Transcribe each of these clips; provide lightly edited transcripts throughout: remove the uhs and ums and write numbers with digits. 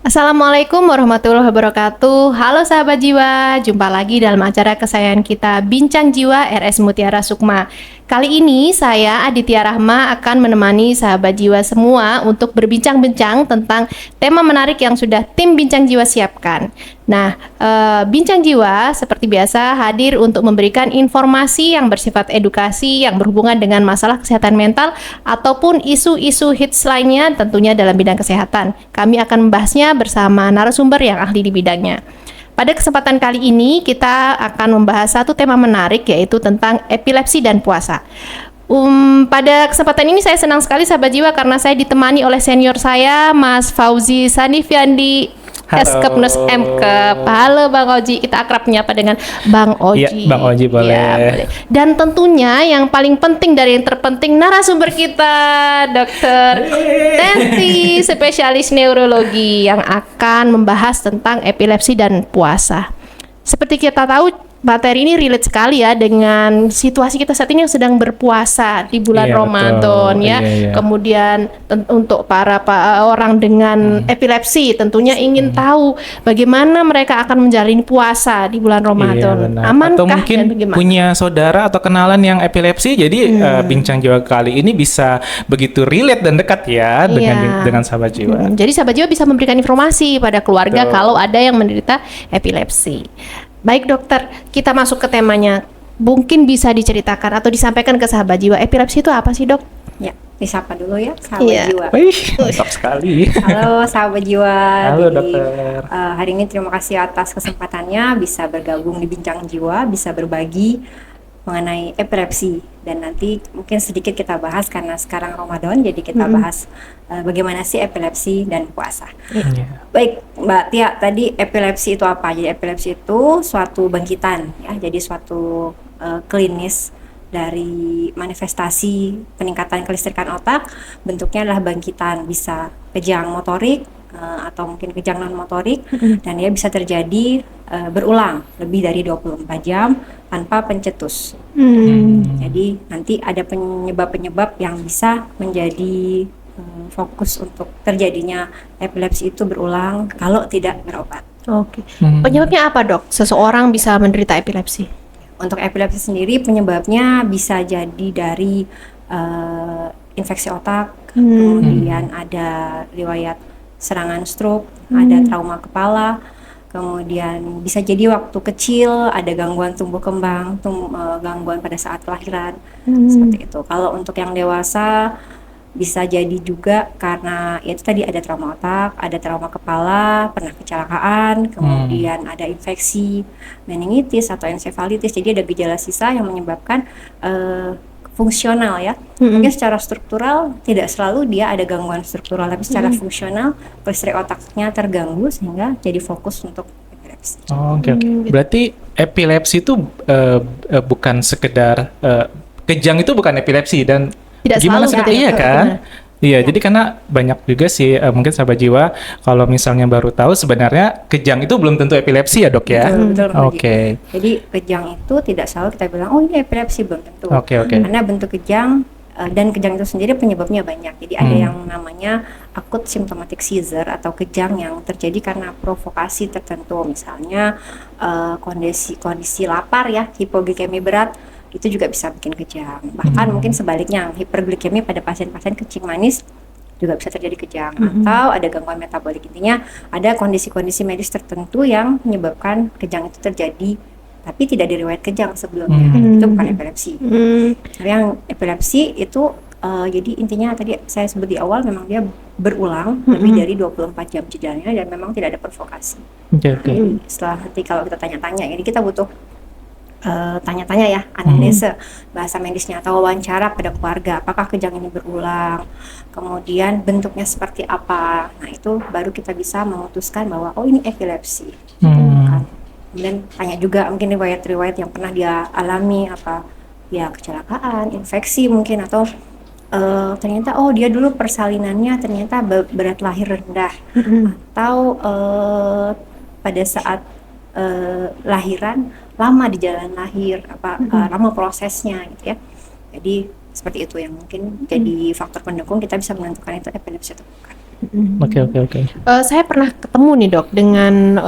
Assalamualaikum warahmatullahi wabarakatuh. Halo sahabat jiwa, jumpa lagi dalam acara kesayangan kita Bincang Jiwa RS Mutiara Sukma. Kali ini saya Aditya Rahma akan menemani sahabat jiwa semua untuk berbincang-bincang tentang tema menarik yang sudah tim Bincang Jiwa siapkan. Nah, Bincang Jiwa seperti biasa hadir untuk memberikan informasi yang bersifat edukasi yang berhubungan dengan masalah kesehatan mental ataupun isu-isu hits lainnya tentunya dalam bidang kesehatan. Kami akan membahasnya bersama narasumber yang ahli di bidangnya. Pada kesempatan kali ini kita akan membahas satu tema menarik yaitu tentang epilepsi dan puasa. Pada kesempatan ini saya senang sekali sahabat jiwa karena saya ditemani oleh senior saya Mas Fauzi Sanifiandi Eskepnus Mkep. Halo Bang Oji, kita akrab menyapa dengan Bang Oji. Iya, Bang Oji boleh. Ya, boleh. Dan tentunya yang paling penting dari yang terpenting narasumber kita Dr. Tenti, spesialis neurologi yang akan membahas tentang epilepsi dan puasa. Seperti kita tahu materi ini relate sekali ya dengan situasi kita saat ini yang sedang berpuasa di bulan Ramadan ya. Iya. Kemudian untuk para orang dengan epilepsi tentunya ingin tahu bagaimana mereka akan menjalani puasa di bulan Ramadan. Iya, Amankah atau mungkin dan bagaimana? punya saudara atau kenalan yang epilepsi, jadi Bincang Jiwa kali ini bisa begitu relate dan dekat ya dengan sahabat jiwa. Jadi sahabat jiwa bisa memberikan informasi pada keluarga Betul. kalau ada yang menderita epilepsi. Baik dokter, kita masuk ke temanya. Mungkin bisa diceritakan atau disampaikan ke sahabat jiwa, epilepsi itu apa sih dok? Ya, disapa dulu ya sahabat Iya. jiwa. Wih, mantap sekali. Halo sahabat jiwa. Halo, Jadi, dokter. hari ini terima kasih atas kesempatannya bisa bergabung di Bincang Jiwa, bisa berbagi mengenai epilepsi dan nanti mungkin sedikit kita bahas karena sekarang Ramadan, jadi kita bahas bagaimana sih epilepsi dan puasa. Iya. Baik Mbak Tia, tadi epilepsi itu apa? Jadi epilepsi itu suatu bangkitan ya, jadi suatu klinis dari manifestasi peningkatan kelistrikan otak. Bentuknya adalah bangkitan, bisa kejang motorik atau mungkin kejang non motorik, dan dia bisa terjadi berulang lebih dari 24 jam tanpa pencetus. Jadi nanti ada penyebab-penyebab yang bisa menjadi fokus untuk terjadinya epilepsi itu berulang kalau tidak berobat. Oke. Penyebabnya apa dok? Seseorang bisa menderita epilepsi? Untuk epilepsi sendiri penyebabnya bisa jadi dari infeksi otak, kemudian ada riwayat serangan stroke, ada trauma kepala, kemudian bisa jadi waktu kecil ada gangguan tumbuh kembang, gangguan pada saat kelahiran, seperti itu. Kalau untuk yang dewasa bisa jadi juga karena itu tadi ada trauma otak, ada trauma kepala, pernah kecelakaan, kemudian ada infeksi meningitis atau ensefalitis. Jadi ada gejala sisa yang menyebabkan fungsional ya. Mungkin secara struktural tidak selalu dia ada gangguan struktural, tapi secara fungsional listrik otaknya terganggu sehingga jadi fokus untuk epilepsi. Oke. Berarti epilepsi itu bukan sekedar kejang, itu bukan epilepsi dan Tidak gimana selalu sih? gitu ya, Iya Dok? kan? Iya, jadi karena banyak juga sih mungkin sahabat jiwa kalau misalnya baru tahu sebenarnya kejang itu belum tentu epilepsi ya dok ya. Betul, Oke. Jadi kejang itu tidak selalu kita bilang oh ini epilepsi, belum tentu. Oke. Karena bentuk kejang dan kejang itu sendiri penyebabnya banyak. Jadi ada yang namanya akut symptomatic seizure atau kejang yang terjadi karena provokasi tertentu, misalnya kondisi lapar ya, hipoglikemi berat, itu juga bisa bikin kejang. Bahkan mungkin sebaliknya, hiperglikemi pada pasien-pasien kencing manis juga bisa terjadi kejang. Atau ada gangguan metabolik. Intinya ada kondisi-kondisi medis tertentu yang menyebabkan kejang itu terjadi tapi tidak diriwayat kejang sebelumnya. Itu bukan epilepsi. Tapi yang epilepsi itu jadi intinya tadi saya sebut di awal, memang dia berulang lebih dari 24 jam jedanya dan memang tidak ada provokasi. Oke. Setelah nanti kalau kita tanya-tanya, jadi kita butuh tanya-tanya ya, anamnesa bahasa medisnya atau wawancara pada keluarga, apakah kejang ini berulang, kemudian bentuknya seperti apa. Nah itu baru kita bisa memutuskan bahwa oh ini epilepsi. Kan. Kemudian tanya juga mungkin riwayat-riwayat yang pernah dia alami, apa ya kecelakaan, infeksi mungkin, atau ternyata oh dia dulu persalinannya ternyata berat lahir rendah, atau pada saat lahiran lama di jalan lahir, lama prosesnya gitu ya. Jadi seperti itu yang mungkin jadi faktor pendukung kita bisa menentukan itu epilepsi atau bukan. Oke. Saya pernah ketemu nih dok dengan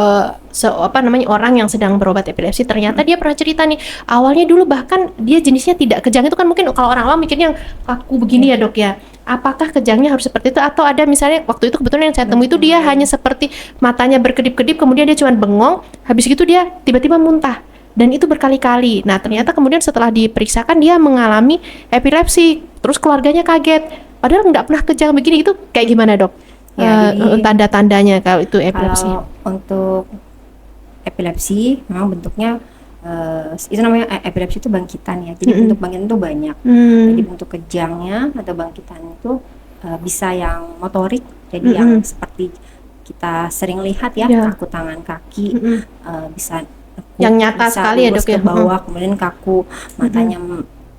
orang yang sedang berobat epilepsi. Ternyata dia pernah cerita nih, awalnya dulu bahkan dia jenisnya tidak kejang. Itu kan mungkin kalau orang awam mikirnya yang kaku begini ya dok ya. Apakah kejangnya harus seperti itu atau ada misalnya waktu itu kebetulan yang saya temui itu dia hanya seperti matanya berkedip-kedip, kemudian dia cuma bengong, habis itu dia tiba-tiba muntah. Dan itu berkali-kali. Nah ternyata kemudian setelah diperiksakan dia mengalami epilepsi. Terus keluarganya kaget. Padahal nggak pernah kejang begini. Itu kayak gimana dok? Ya, jadi Tanda-tandanya kalau itu epilepsi. kalau untuk epilepsi memang bentuknya itu namanya epilepsi itu bangkitan ya. Jadi bentuk bangkitan itu banyak. Jadi bentuk kejangnya atau bangkitan itu bisa yang motorik. Jadi yang seperti kita sering lihat ya, kaku tangan kaki, bisa nekuk, yang nyata bisa sekali ya lurus dok ya. ke bawah, kemudian kaku, matanya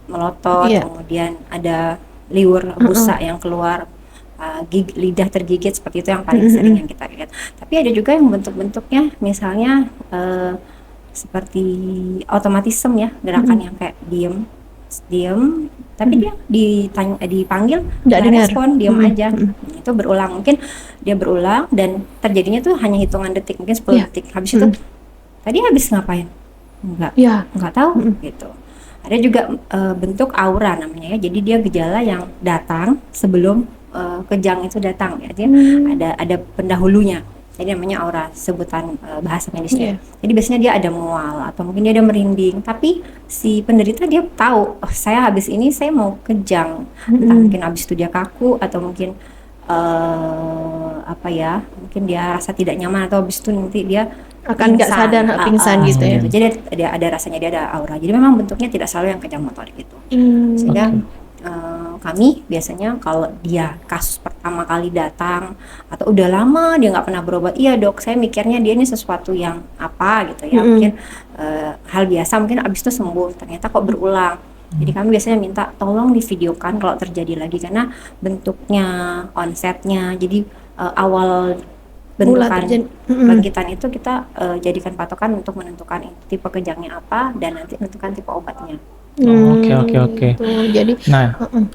melotot, kemudian ada liur busa yang keluar. Lidah tergigit seperti itu yang paling sering yang kita lihat. Tapi ada juga yang bentuk-bentuknya misalnya seperti otomatisme ya, gerakan yang kayak diem, tapi dia dipanggil nggak respon, diem aja. Itu berulang, mungkin dia berulang dan terjadinya tuh hanya hitungan detik, mungkin 10 detik. Habis itu tadi habis ngapain? Nggak tahu gitu. Ada juga bentuk aura namanya ya. Jadi dia gejala yang datang sebelum kejang itu datang ya. Dia ada pendahulunya. Jadi namanya aura, sebutan bahasa medisnya. Jadi biasanya dia ada mual atau mungkin dia ada merinding, tapi si penderita dia tahu, oh, saya habis ini saya mau kejang. Entah mungkin habis itu dia kaku atau mungkin mungkin dia rasa tidak nyaman atau habis itu nanti dia akan nggak sadar pingsan gitu ya. Jadi ada rasanya, dia ada aura. Jadi memang bentuknya tidak selalu yang kejang motorik itu. Sehingga kami biasanya kalau dia kasus pertama kali datang atau udah lama dia nggak pernah berobat, iya dok saya mikirnya dia ini sesuatu yang apa gitu ya, mungkin hal biasa, mungkin abis itu sembuh, ternyata kok berulang. Jadi kami biasanya minta tolong divideokan kalau terjadi lagi, karena bentuknya, onsetnya, jadi awal bentukan bangkitan itu kita jadikan patokan untuk menentukan tipe kejangnya apa dan nanti menentukan tipe obatnya. Oke. Jadi,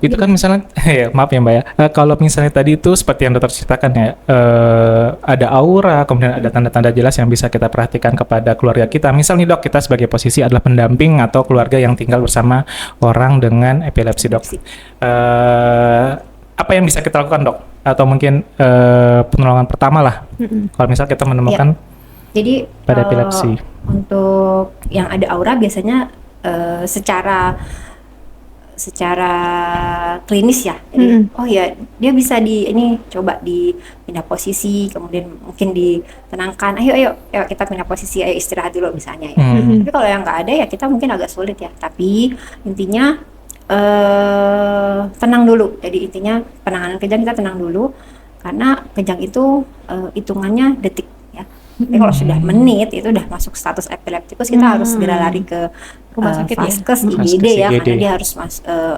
itu kan misalnya, ya, maaf ya Mbak ya, kalau misalnya tadi itu seperti yang dokter ceritakan ya, ada aura, kemudian ada tanda-tanda jelas yang bisa kita perhatikan kepada keluarga kita. Misal nih dok, kita sebagai posisi adalah pendamping atau keluarga yang tinggal bersama orang dengan epilepsi dok. Apa yang bisa kita lakukan dok? Atau mungkin penolongan pertama lah, kalau misal kita menemukan jadi pada epilepsi. Untuk yang ada aura biasanya secara klinis ya, jadi oh ya dia bisa coba dipindah posisi, kemudian mungkin ditenangkan, ayo kita pindah posisi, ayo istirahat dulu misalnya ya. Tapi kalau yang nggak ada ya kita mungkin agak sulit ya, tapi intinya tenang dulu. Jadi intinya penanganan kejang kita tenang dulu, karena kejang itu hitungannya detik ya. Tapi kalau sudah menit itu udah masuk status epileptikus, kita harus segera lari ke rumah sakit Vaskes, IGD ya, karena dia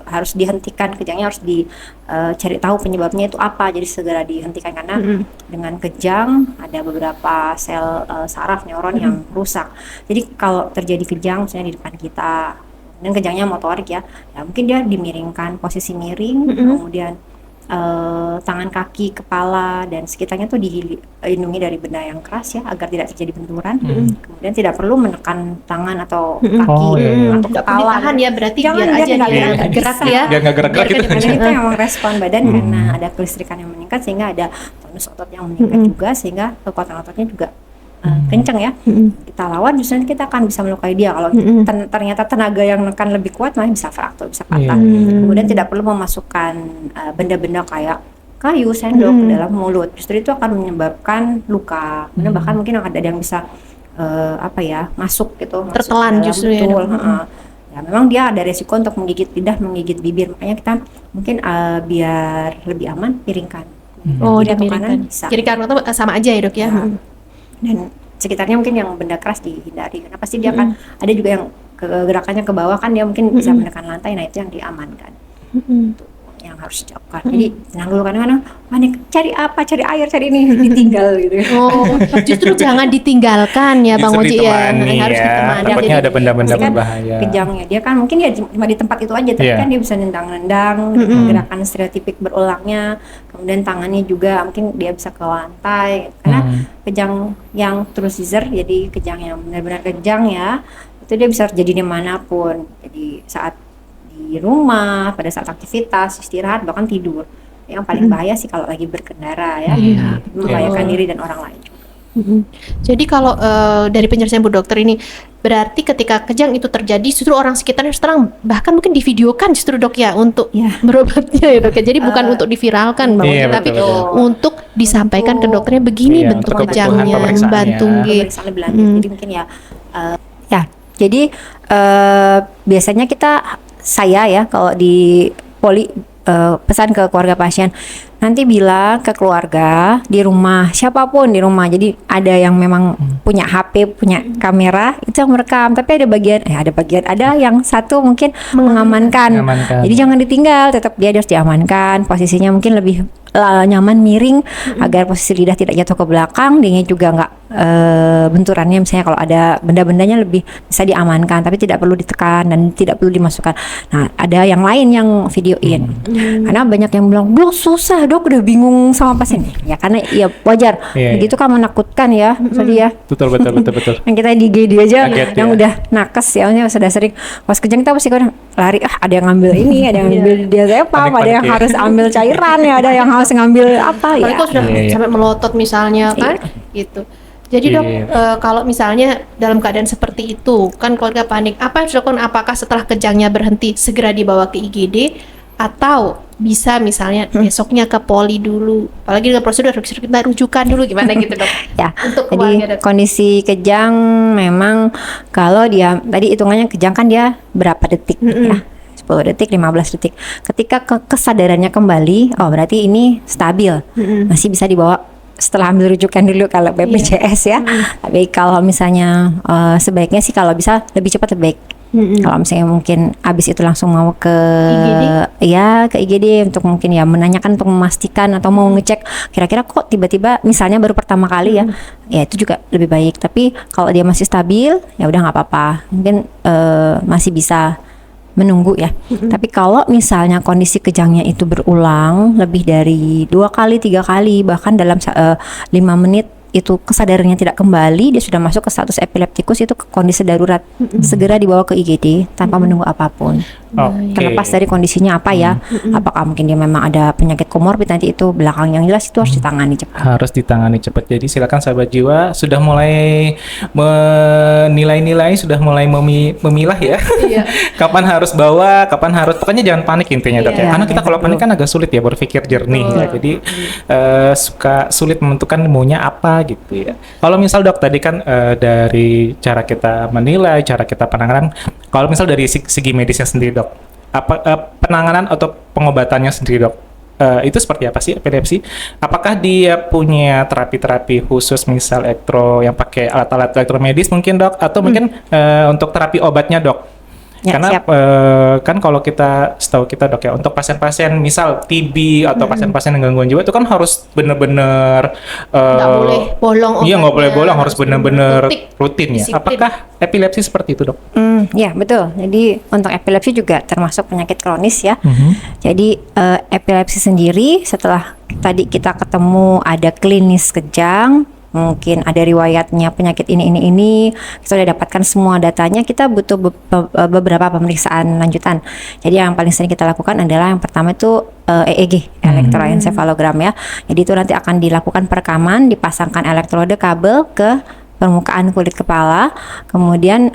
harus dihentikan kejangnya, harus dicari tahu penyebabnya itu apa, jadi segera dihentikan, karena dengan kejang ada beberapa sel saraf neuron yang rusak. Jadi kalau terjadi kejang misalnya di depan kita dan kejangnya motorik ya mungkin dia dimiringkan, posisi miring, kemudian tangan, kaki, kepala dan sekitarnya tuh dilindungi dari benda yang keras ya, agar tidak terjadi benturan. Kemudian tidak perlu menekan tangan atau kaki atau kepala. Ditahan ya, berarti jangan, biar aja nggak gerak ya. Dia nggak gerak gitu. Karena itu memang respon badan karena ada kelistrikan yang meningkat, sehingga ada tonus otot yang meningkat juga, sehingga kekuatan ototnya juga kencang ya. Kita lawan, justru kita akan bisa melukai dia. Kalau ternyata tenaga yang menekan lebih kuat, malah bisa fraktur, bisa patah. Kemudian tidak perlu memasukkan benda-benda kayak kayu, sendok ke dalam mulut, justru itu akan menyebabkan luka. Bahkan mungkin ada yang bisa masuk gitu, tertelan justru ya. Ya memang dia ada resiko untuk menggigit lidah, menggigit bibir, makanya kita mungkin biar lebih aman piringkan. Dimiringkan. Kiri kanan itu sama aja ya dok ya. Dan sekitarnya mungkin yang benda keras dihindari, karena pasti dia akan ada juga yang gerakannya ke bawah kan, dia mungkin bisa menekan lantai, nah itu yang diamankan. yang harus dilakukan. Jadi tenang dulu, kadang-kadang panik, cari apa, cari air, cari ini, ditinggal gitu. Oh, justru jangan ditinggalkan ya Bang Justru Oji ya. ditemani Harus ya. ditemani. Takutnya Jadi, ada benda-benda pasti kan berbahaya. Kejangnya dia kan mungkin ya cuma di tempat itu aja, tapi Iya. kan dia bisa nendang-nendang, gerakan stereotipik berulangnya, kemudian tangannya juga mungkin dia bisa ke lantai. Karena kejang yang true seizure, jadi kejang yang benar-benar kejang ya, itu dia bisa terjadi dimanapun. Jadi saat di rumah, pada saat aktivitas, istirahat, bahkan tidur. Yang paling bahaya sih kalau lagi berkendara ya, Iya. membahayakan diri dan orang lain juga. Jadi kalau dari penjelasan Bu Dokter ini, berarti ketika kejang itu terjadi justru orang sekitarnya harus tenang, bahkan mungkin divideokan justru Dok ya untuk Iya. berobatnya ya Dok ya. Jadi bukan untuk diviralkan Bang Oji, Iya, tapi betul. untuk disampaikan ke dokternya begini Iya, bentuk untuk kebutuhan kejangnya, pemeriksaannya. bantu nggih. Pemeriksaan lebih lanjut. Jadi mungkin biasanya saya ya kalau di poli pesan ke keluarga pasien, nanti bilang ke keluarga di rumah, siapapun di rumah, jadi ada yang memang punya HP, punya kamera itu yang merekam, tapi ada yang satu mungkin mengamankan. Mengamankan. Jadi jangan ditinggal, tetap dia harus diamankan, posisinya mungkin lebih nyaman miring agar posisi lidah tidak jatuh ke belakang, dia juga nggak benturannya misalnya kalau ada benda-bendanya lebih bisa diamankan, tapi tidak perlu ditekan dan tidak perlu dimasukkan. Nah, ada yang lain yang videoin. Karena banyak yang bilang, "Dok, susah, Dok, udah bingung sama pasien." Ya karena ya wajar. Iya, Begitu kan menakutkan ya, tadi ya. Betul. Yang kita di GD aja Kaget, yang ya. udah nakes ya, sudah sering pas kejang kita pasti kan lari, ada yang ngambil ini, ada yang ngambil diazepam, ada yang Panik-panik ya. harus ambil cairan ya, ada yang harus ngambil apa Apalagi ya. kalau sudah Iya. sampai melotot misalnya kan, gitu. Jadi Dok, Iya. kalau misalnya dalam keadaan seperti itu, kan keluarga panik, apa yang harus dilakukan? Apakah setelah kejangnya berhenti segera dibawa ke IGD, atau bisa misalnya besoknya ke poli dulu? Apalagi dengan prosedur kita rujukan dulu gimana gitu Dok? Ya, Untuk jadi keluarga Dok. kondisi kejang memang kalau dia tadi hitungannya kejang kan dia berapa detik ya, 10 detik, 15 detik. Ketika kesadarannya kembali, oh berarti ini stabil, masih bisa dibawa setelah ambil rujukan dulu kalau BPJS ya. Tapi kalau misalnya sebaiknya sih kalau bisa lebih cepat lebih baik. Kalau misalnya mungkin abis itu langsung mau ke IGD? ya ke IGD untuk mungkin ya menanyakan untuk memastikan atau mau ngecek kira-kira kok tiba-tiba misalnya baru pertama kali ya itu juga lebih baik. Tapi kalau dia masih stabil ya udah nggak apa-apa, mungkin masih bisa menunggu ya. Tapi kalau misalnya kondisi kejangnya itu berulang lebih dari 2 kali 3 kali bahkan dalam 5 menit itu kesadarannya tidak kembali, dia sudah masuk ke status epileptikus, itu ke kondisi darurat, segera dibawa ke IGD tanpa menunggu apapun. Oke. Terlepas dari kondisinya apa ya, apakah mungkin dia memang ada penyakit komorbid, nanti itu belakang yang jelas itu harus ditangani cepat. Harus ditangani cepat. Jadi silakan sahabat jiwa, sudah mulai menilai-nilai, sudah mulai memilah ya. Iya. Kapan harus bawa, kapan harus, pokoknya jangan panik intinya Dok ya. Iya, Karena kita kalau betul. panik kan agak sulit ya berpikir jernih ya. Jadi suka sulit menentukan maunya apa gitu ya. Kalau misal Dok tadi kan dari cara kita menilai, cara kita penanganan, kalau misal dari segi medisnya sendiri Dok, apa penanganan atau pengobatannya sendiri Dok, itu seperti apa sih epilepsi? Apakah dia punya terapi-terapi khusus, misal yang pakai alat-alat elektromedis mungkin Dok, atau mungkin untuk terapi obatnya Dok? Ya, Karena siap. kan kalau setahu kita Dok ya, untuk pasien-pasien misal TB atau pasien-pasien yang gangguan jiwa itu kan harus benar-benar Nggak boleh bolong Iya, nggak boleh obatnya, bolong, harus benar-benar rutin ya. disiplin. Apakah epilepsi seperti itu Dok? Ya betul. Jadi untuk epilepsi juga termasuk penyakit kronis ya. Jadi epilepsi sendiri setelah tadi kita ketemu ada klinis kejang, mungkin ada riwayatnya penyakit ini, kita udah dapatkan semua datanya, kita butuh beberapa pemeriksaan lanjutan. Jadi yang paling sering kita lakukan adalah yang pertama itu EEG, elektroencephalogram ya. Jadi itu nanti akan dilakukan perekaman, dipasangkan elektrode kabel ke permukaan kulit kepala, kemudian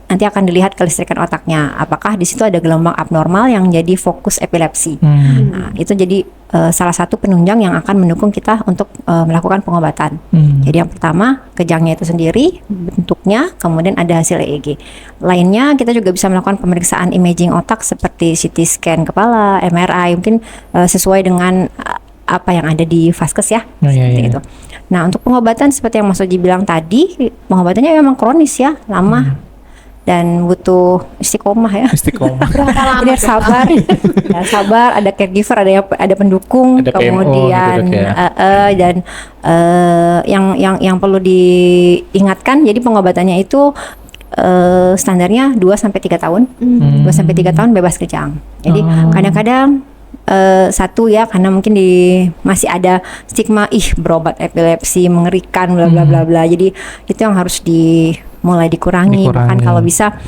nanti akan dilihat kelistrikan otaknya, apakah di situ ada gelombang abnormal yang jadi fokus epilepsi. Nah, itu jadi salah satu penunjang yang akan mendukung kita untuk melakukan pengobatan. Jadi yang pertama kejangnya itu sendiri, bentuknya, kemudian ada hasil EEG. Lainnya kita juga bisa melakukan pemeriksaan imaging otak seperti CT scan kepala, MRI, mungkin sesuai dengan apa yang ada di Vaskes ya, seperti itu. Nah untuk pengobatan seperti yang Mas Oji bilang tadi, pengobatannya memang kronis ya, lama. dan butuh istiqomah ya. Istiqomah. Berapa lama Jadi dok? sabar, ya, sabar. Ada caregiver, ada pendukung, Ada PMO kemudian gitu, Dok, ya. dan yang perlu diingatkan. Jadi pengobatannya itu standarnya 2 sampai 3 tahun. 2 sampai 3 tahun bebas kejang. Jadi Oh. kadang-kadang satu ya, karena mungkin masih ada stigma berobat epilepsi mengerikan bla bla bla bla. Jadi itu yang harus mulai dikurangi. Bahkan kalau bisa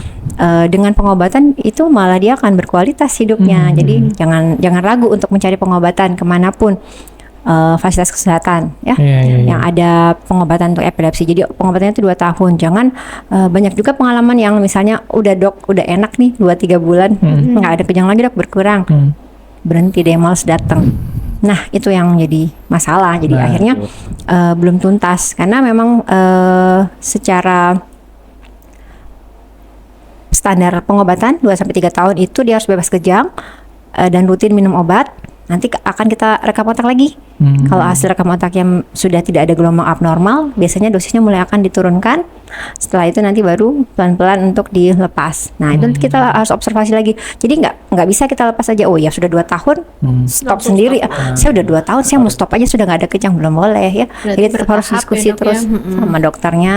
dengan pengobatan itu malah dia akan berkualitas hidupnya. Jadi jangan ragu untuk mencari pengobatan kemanapun fasilitas kesehatan ya. Yang ada pengobatan untuk epilepsi. Jadi pengobatannya itu 2 tahun. Jangan banyak juga pengalaman yang misalnya udah enak nih 2-3 bulan nggak ada kejang lagi dok, berkurang. Berhenti deh, males datang. Nah itu yang jadi masalah. Jadi akhirnya belum tuntas karena memang secara standar pengobatan 2-3 tahun itu dia harus bebas kejang dan rutin minum obat. Nanti akan kita rekam otak lagi. Kalau hasil rekam otak yang sudah tidak ada gelombang abnormal, biasanya dosisnya mulai akan diturunkan. Setelah itu nanti baru pelan-pelan untuk dilepas. Nah itu kita harus observasi lagi. Jadi nggak bisa kita lepas aja. Oh ya sudah 2 tahun, stop sendiri. Saya udah 2 tahun, saya mau stop aja sudah nggak ada kejang, belum boleh ya. Berarti Jadi tetap harus bertahap diskusi ya, Dok, terus ya. sama dokternya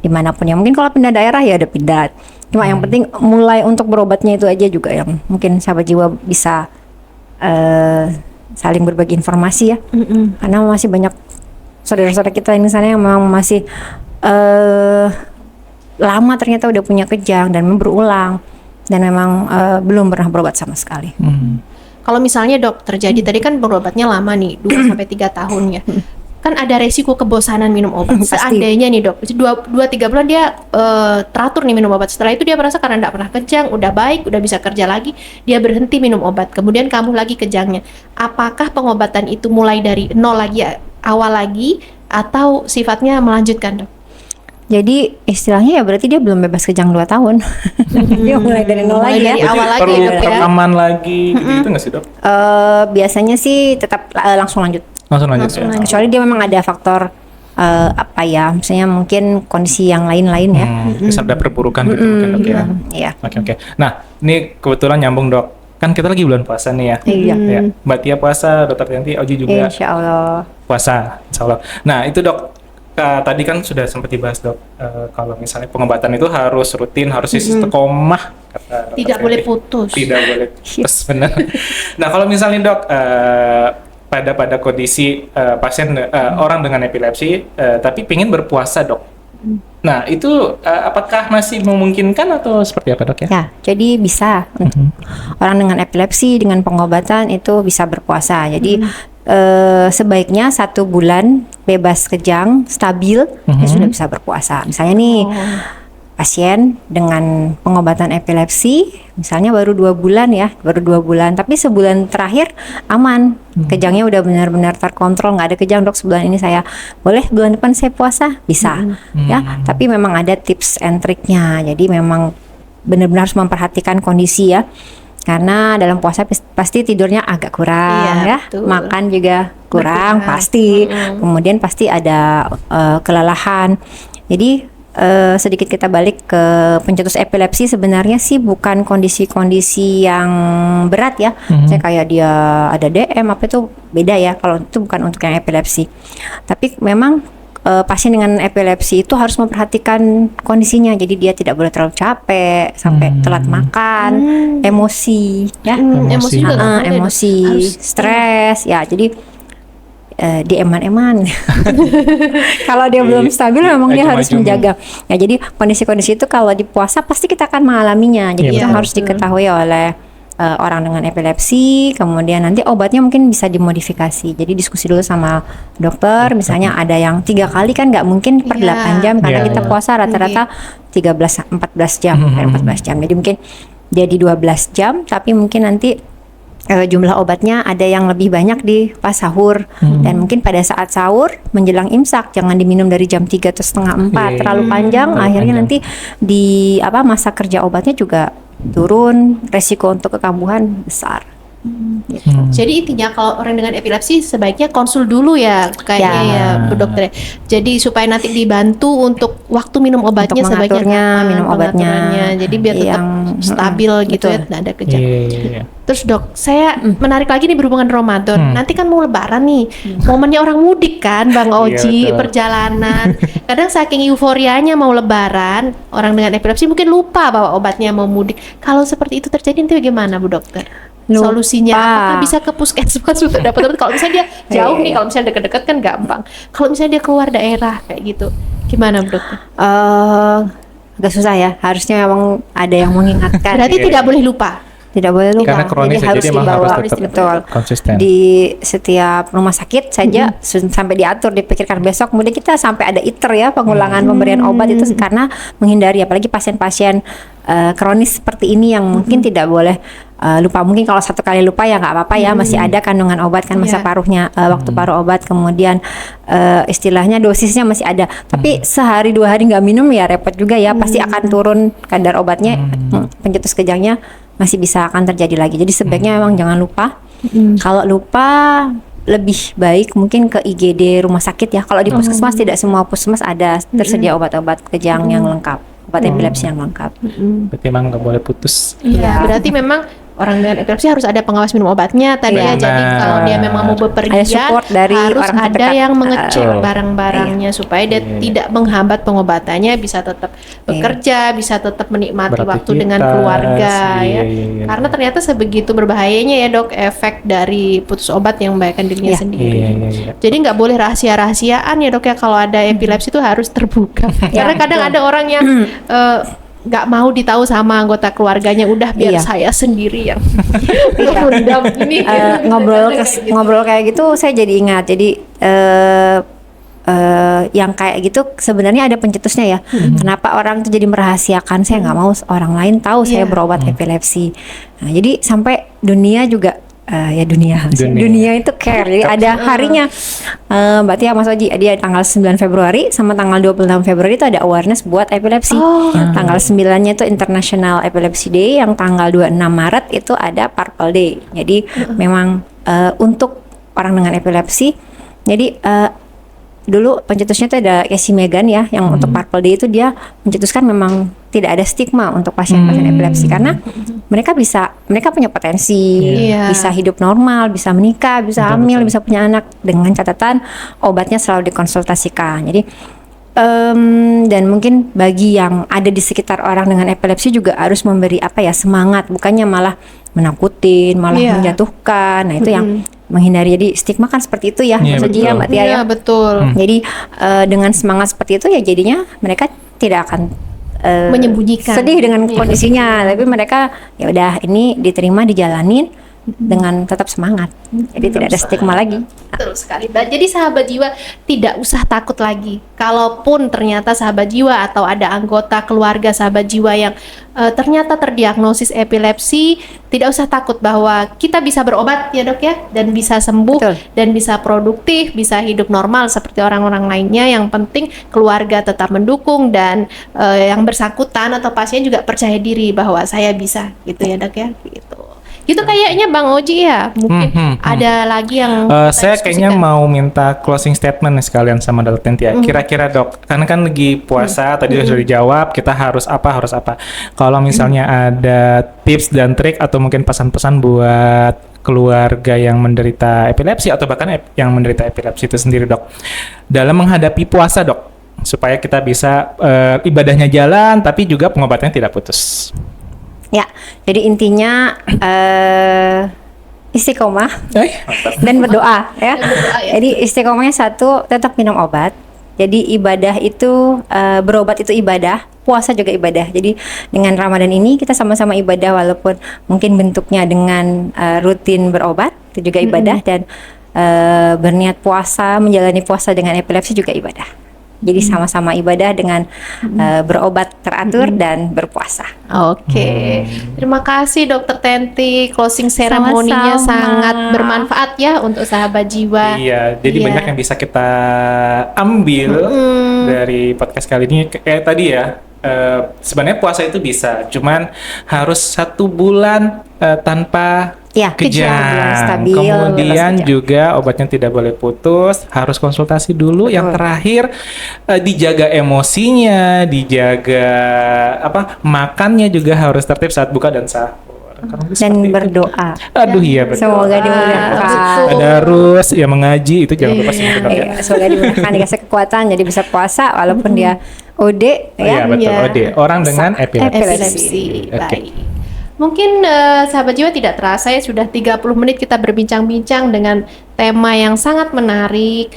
dimanapun ya. Mungkin kalau pindah daerah ya ada pindah. Cuma yang penting mulai untuk berobatnya itu aja juga yang mungkin sahabat jiwa bisa saling berbagi informasi ya. Karena masih banyak saudara-saudara kita di sana yang memang masih lama ternyata udah punya kejang dan berulang dan memang belum pernah berobat sama sekali. Kalau misalnya dok terjadi tadi kan berobatnya lama nih 2 sampai 3 tahun ya. Kan ada resiko kebosanan minum obat. Pasti. Seandainya nih dok, 2-3 bulan dia teratur nih minum obat. Setelah itu dia merasa karena tidak pernah kejang, udah baik, udah bisa kerja lagi, dia berhenti minum obat. Kemudian kambuh lagi kejangnya. Apakah pengobatan itu mulai dari nol lagi, awal lagi, atau sifatnya melanjutkan dok? Jadi istilahnya ya berarti dia belum bebas kejang 2 tahun. Dia mulai dari nol Mulai lagi ya. dari awal lagi perlu ya, Dok, ya? rekaman lagi gitu nggak sih dok? Biasanya sih tetap langsung lanjut. Langsung lanjut ya. Kecuali dia memang ada faktor apa ya, misalnya mungkin kondisi yang lain-lain ya. Bisa ada perburukan gitu mungkin dok ya. Iya. Oke. Nah ini kebetulan nyambung dok. Kan kita lagi bulan puasa nih ya. Iya. Ya. Mbak Tia puasa, dokter Yanti, Oji juga Insya Allah. puasa, insya Allah. Nah itu dok, tadi kan sudah sempat dibahas dok, kalau misalnya pengobatan itu harus rutin, harus istiqomah, kata dokter Tidak boleh Sandy. putus. Tidak boleh putus, benar. Nah kalau misalnya dok, pada kondisi pasien orang dengan epilepsi, tapi pengen berpuasa dok. Nah itu apakah masih memungkinkan atau seperti apa dok ya? Ya, jadi bisa untuk orang dengan epilepsi dengan pengobatan itu bisa berpuasa. Jadi sebaiknya 1 bulan bebas kejang stabil ya sudah bisa berpuasa. Misalnya nih pasien dengan pengobatan epilepsi, misalnya baru 2 bulan ya, baru 2 bulan, tapi sebulan terakhir aman, kejangnya udah benar-benar terkontrol, nggak ada kejang dok sebulan ini saya boleh bulan depan saya puasa bisa ya. Tapi memang ada tips and triknya. Jadi memang benar-benar harus memperhatikan kondisi ya. Karena dalam puasa pasti tidurnya agak kurang Iya, ya, betul. makan juga kurang pasti, kemudian pasti ada kelelahan. Jadi sedikit kita balik ke pencetus epilepsi, sebenarnya sih bukan kondisi-kondisi yang berat ya, saya kayak dia ada DM apa itu beda ya, kalau itu bukan untuk yang epilepsi. Tapi memang pasien dengan epilepsi itu harus memperhatikan kondisinya, jadi dia tidak boleh terlalu capek sampai telat makan, emosi ya, Emosi juga nggak boleh, Dok. emosi, Harus- stres ya, jadi di eman-eman. Kalau dia belum stabil memang dia harus Maju-maju. menjaga. Ya jadi kondisi-kondisi itu kalau di puasa pasti kita akan mengalaminya. Jadi Iya, itu betul. harus diketahui oleh orang dengan epilepsi. Kemudian nanti obatnya mungkin bisa dimodifikasi. Jadi diskusi dulu sama dokter. Misalnya ada yang 3 kali kan nggak mungkin per Iya. 8 jam karena Iya, kita iya. puasa rata-rata 13-14 jam, 14 jam. Jadi mungkin jadi 12 jam, tapi mungkin nanti jumlah obatnya ada yang lebih banyak di pas sahur, dan mungkin pada saat sahur menjelang imsak jangan diminum dari jam 3 atau setengah 4 Iya. terlalu panjang, Terlalu akhirnya panjang. nanti di masa kerja obatnya juga turun, resiko untuk kekambuhan besar. Jadi intinya kalau orang dengan epilepsi sebaiknya konsul dulu ya kayaknya ya Bu Dokter. Jadi supaya nanti dibantu untuk waktu minum obatnya Untuk sebaiknya mengaturnya, kapan, minum obatnya. pengaturannya. Jadi biar tetap Yang- stabil gitu betul. ya, tidak ada kejang. Iya. Terus Dok, saya menarik lagi nih berhubungan Ramadan. Nanti kan mau Lebaran nih, momennya orang mudik kan, Bang Oji, betul. perjalanan. Kadang saking euforianya mau Lebaran, orang dengan epilepsi mungkin lupa bawa obatnya mau mudik. Kalau seperti itu terjadi nanti bagaimana Bu Dokter? Lupa. Solusinya apakah bisa ke puskesmas untuk dapat obat? Kalau misalnya dia jauh nih, kalau misalnya dekat-dekat kan gampang. Kalau misalnya dia keluar daerah kayak gitu, gimana Bu Dokter? Agak susah ya. Harusnya memang ada yang mengingatkan. Berarti Iya. tidak boleh lupa. Tidak boleh lupa. Karena kronis ya, harus jadi emang dibawa harus tetap betul konsisten. di setiap rumah sakit saja sampai diatur, dipikirkan besok. Kemudian kita sampai ada ITER ya, pengulangan pemberian obat itu karena menghindari apalagi pasien-pasien kronis seperti ini yang mungkin tidak boleh lupa. Mungkin kalau satu kali lupa ya nggak apa-apa ya, masih ada kandungan obat kan masa Iya. paruhnya, waktu paruh obat, kemudian istilahnya dosisnya masih ada. Tapi sehari 2 hari nggak minum ya repot juga ya, pasti akan turun kadar obatnya, pencetus kejangnya masih bisa akan terjadi lagi. Jadi sebaiknya memang jangan lupa. Kalau lupa lebih baik mungkin ke IGD rumah sakit ya. Kalau di puskesmas tidak semua puskesmas ada tersedia obat-obat kejang yang lengkap, obat epilepsi yang lengkap. Berarti emang nggak boleh putus. Iya, berarti memang orang dengan epilepsi harus ada pengawas minum obatnya tadi ya. Benar. Jadi kalau dia memang mau bepergian Ada support dari harus orang ada terdekat. yang mengecek Betul. barang-barangnya supaya dia tidak menghambat pengobatannya, bisa tetap bekerja, bisa tetap menikmati waktu dengan Beraktivitas. keluarga ya. Iya. Karena ternyata sebegitu berbahayanya ya Dok efek dari putus obat yang membahayakan dirinya Iya. sendiri. Iya. Jadi nggak boleh rahasia-rahasiaan ya Dok ya, kalau ada epilepsi itu harus terbuka. Karena kadang ada orang yang nggak mau ditahu sama anggota keluarganya, udah biar Iya. saya sendiri yang mengundang ini. Ngobrol kayak gitu saya jadi ingat. Jadi yang kayak gitu sebenarnya ada pencetusnya ya. Kenapa orang tuh jadi merahasiakan? Saya nggak mau orang lain tahu saya Iya. berobat epilepsi. Nah, jadi sampai dunia juga dunia itu care. Jadi ada harinya. Mbak Tia, Mas Oji, dia tanggal 9 Februari sama tanggal 26 Februari itu ada awareness buat epilepsi. Tanggal 9-nya itu International Epilepsy Day, yang tanggal 26 Maret itu ada Purple Day. Jadi memang untuk orang dengan epilepsi. Jadi dulu pencetusnya itu ada Casey Megan ya, yang untuk Purple Day itu dia mencetuskan memang tidak ada stigma untuk pasien-pasien epilepsi karena mereka punya potensi, Iya. bisa hidup normal, bisa menikah, bisa hamil, bisa punya anak dengan catatan obatnya selalu dikonsultasikan. Jadi dan mungkin bagi yang ada di sekitar orang dengan epilepsi juga harus memberi semangat, bukannya malah menakutin, malah Iya. menjatuhkan. Nah itu yang menghindari. Jadi stigma kan seperti itu ya, Iya, Mas Oji ya, betul. Mbak Tia ya. Iya betul. Jadi dengan semangat seperti itu ya jadinya mereka tidak akan Menyembunyikan. sedih dengan Iya. kondisinya, tapi mereka ya udah ini diterima, dijalanin dengan tetap semangat. Jadi tidak ada stigma lagi. Betul sekali. Jadi sahabat jiwa tidak usah takut lagi. Kalaupun ternyata sahabat jiwa atau ada anggota keluarga sahabat jiwa yang ternyata terdiagnosis epilepsi, tidak usah takut bahwa kita bisa berobat ya Dok ya, dan bisa sembuh. Betul. Dan bisa produktif, bisa hidup normal seperti orang-orang lainnya. Yang penting keluarga tetap mendukung dan yang bersangkutan atau pasien juga percaya diri bahwa saya bisa gitu ya Dok ya. Gitu kayaknya Bang Oji ya. Mungkin ada lagi yang Saya kayaknya mau minta closing statement nih sekalian sama Dr. Tentia. Kira-kira Dok, karena kan lagi puasa, tadi sudah dijawab, kita harus apa. Kalau misalnya ada tips dan trik atau mungkin pesan-pesan buat keluarga yang menderita epilepsi atau bahkan yang menderita epilepsi itu sendiri Dok, dalam menghadapi puasa Dok, supaya kita bisa ibadahnya jalan tapi juga pengobatannya tidak putus. Ya, jadi intinya istiqomah dan berdoa ya. berdoa, ya. Jadi istiqomahnya satu, tetap minum obat. Jadi ibadah itu berobat itu ibadah, puasa juga ibadah. Jadi dengan Ramadan ini kita sama-sama ibadah walaupun mungkin bentuknya dengan rutin berobat itu juga ibadah, dan berniat puasa, menjalani puasa dengan epilepsi juga ibadah. Jadi sama-sama ibadah dengan berobat teratur dan berpuasa. Oke, terima kasih Dokter Tenti. Closing seremoninya Sama-sama. sangat bermanfaat ya untuk sahabat jiwa. Iya, jadi Iya. banyak yang bisa kita ambil dari podcast kali ini. Kayak tadi ya, sebenarnya puasa itu bisa, cuman harus 1 bulan tanpa Ya, kejang. stabil, Kemudian bebas kejang. juga obatnya tidak boleh putus, harus konsultasi dulu. Yang terakhir dijaga emosinya, dijaga makannya juga harus tertib saat buka dan sahur. Kurang lebih Dan seperti itu. berdoa. Aduh iya betul. Semoga dimudahkan. betul. Tadarus, ya mengaji itu jangan lupa sih dok ya. Iya, semoga dimudahkan dikasih kekuatan jadi bisa puasa walaupun dia OD Oh, iya ya. betul. Iya. Ode. Orang dengan epilepsi. Epilepsi. Oke. Baik. Mungkin sahabat jiwa tidak terasa ya sudah 30 menit kita berbincang-bincang dengan tema yang sangat menarik.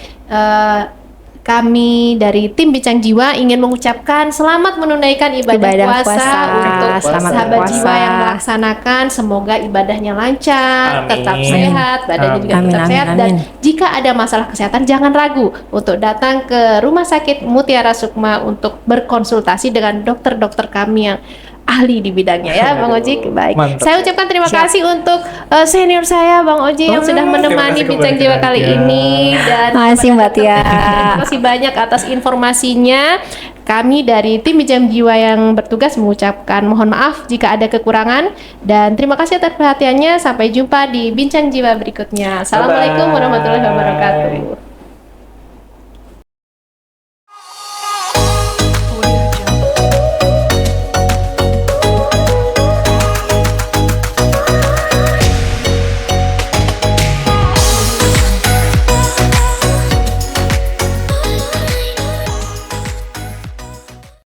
Kami dari tim Bincang Jiwa ingin mengucapkan selamat menunaikan ibadah puasa untuk Selamat sahabat berpuasa. jiwa yang melaksanakan. Semoga ibadahnya lancar, Amin. tetap sehat, badannya juga Amin, tetap amin, sehat. Dan amin. jika ada masalah kesehatan jangan ragu untuk datang ke Rumah Sakit Mutiara Sukma untuk berkonsultasi dengan dokter-dokter kami yang ahli di bidangnya ya Bang Oji. Baik. Mantap, Saya ya. ucapkan terima Siap. kasih untuk senior saya Bang Oji yang sudah terima menemani kasih Bincang kepada Jiwa kali Nadia. ini dan Makasih, Mbak Tia. terima kasih banyak atas informasinya. Kami dari tim Bincang Jiwa yang bertugas mengucapkan mohon maaf jika ada kekurangan dan terima kasih atas perhatiannya. Sampai jumpa di Bincang Jiwa berikutnya. Assalamualaikum Bye-bye. warahmatullahi wabarakatuh.